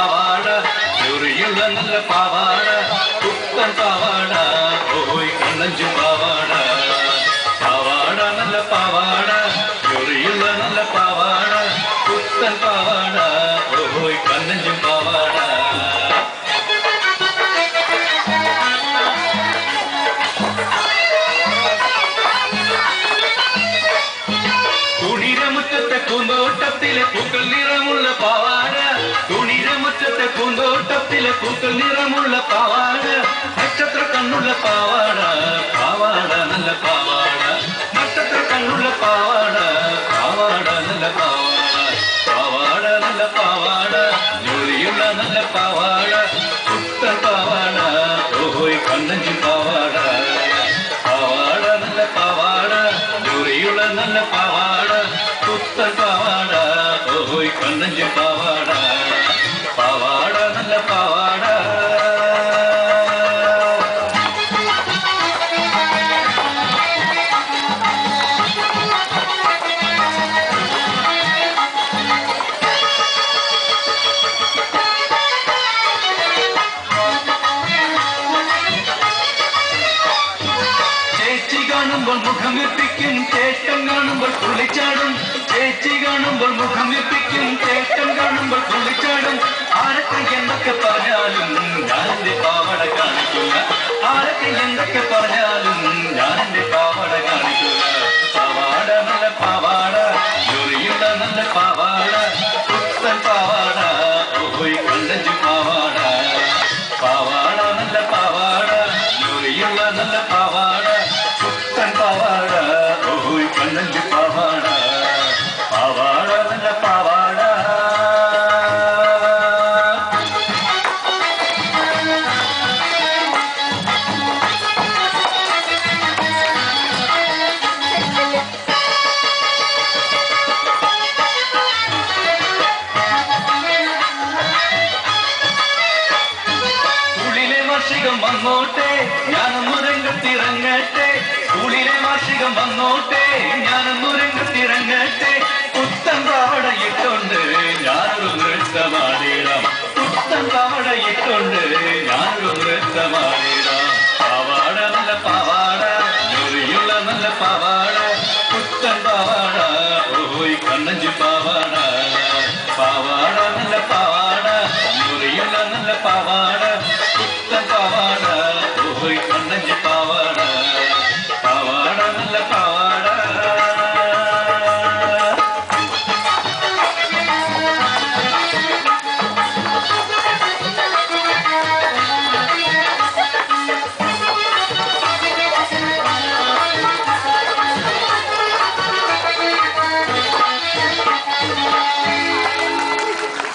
പാവാട ചൊറിയുള്ള നല്ല പാവാട പുത്തൻ പാവാട ഓയ് കണ്ണഞ്ചു പാവാട പാവാട നല്ല പാവാട ചൊറിയുള്ള നല്ല പാവാട പുത്തൻ പാവാട ഓയ് കണ്ണഞ്ചു പാവാട തുണിരമുറ്റത്തെ പൂന്തോട്ടത്തിലെ പൂക്കൾ നിറമുള്ള പാവാട തുണിരമുറ്റത്തെ പൂന്തോട്ടത്തിലെ പൂക്കൾ നിറമുള്ള പാവാട നക്ഷത്ര കണ്ണുള്ള പാവാട പാവാട നല്ല പാവാട നക്ഷത്ര കണ്ണുള്ള പാവാട പാവാട നല്ല പാവാട പാവാട നല്ല പാവാട ജോലിയുള്ള നല്ല പാവാട പുത്തൻ പാവാട ഓഹോയ് കണ്ണഞ്ചി പാവാട പാവാട നല്ല പാവാട ജോലിയുള്ള നല്ല പാവാട പുത്തൻ പാവാട ഓഹോയ് കണ്ണഞ്ചി പാവാട പാവാട നല്ല പാവാട കാണുമ്പോൾ മുഖം വെപ്പിക്കും ചേട്ടൻ കാണുമ്പോൾ തുള്ളിച്ചാടും ചേച്ചി കാണുമ്പോൾ മുഖം വെപ്പിക്കും ചേട്ടൻ കാണുമ്പോൾ തുള്ളിച്ചാടും ആരൊക്കെ എന്തൊക്കെ പറഞ്ഞാലും ഞാനെന്റെ പാവാട കാണിക്കില്ല ആരൊക്കെ എന്തൊക്കെ പറഞ്ഞാലും ഞാനെന്റെ പാവാട കാണിക്കില്ല പാവാട നല്ല പാവാട ജോലിയുള്ള നല്ല പാവാട പുത്തൻ പാവാട ഓയ് കണ്ണഞ്ചു പാവാട പാവാട നല്ല പാവാട ജോലിയുള്ള നല്ല പാവാട പുത്തൻ പാവാട ഓയ് കണ്ണഞ്ചു പാവാട പാവാട നല്ല പാവാട വാർഷികം വന്നോട്ടെ ഞാനൊന്നു രംഗത്തിറങ്ങട്ടെ സ്കൂളിലെ വാർഷികം വന്നോട്ടെ ഞാനൊന്നു രംഗത്തിറങ്ങട്ടെ പുത്തൻ പാവട ഇട്ടുണ്ട് ഞാനൊരു നൃത്തമാടിടാം പുത്തൻ പാവട ഇട്ടുണ്ട് ഞാനൊരു നൃത്തമാടിടാം പാവാട നല്ല പാവാട ജോലിയുള്ള നല്ല പാവാട പുത്തൻ പാവാട ഓയ് കണ്ണഞ്ചി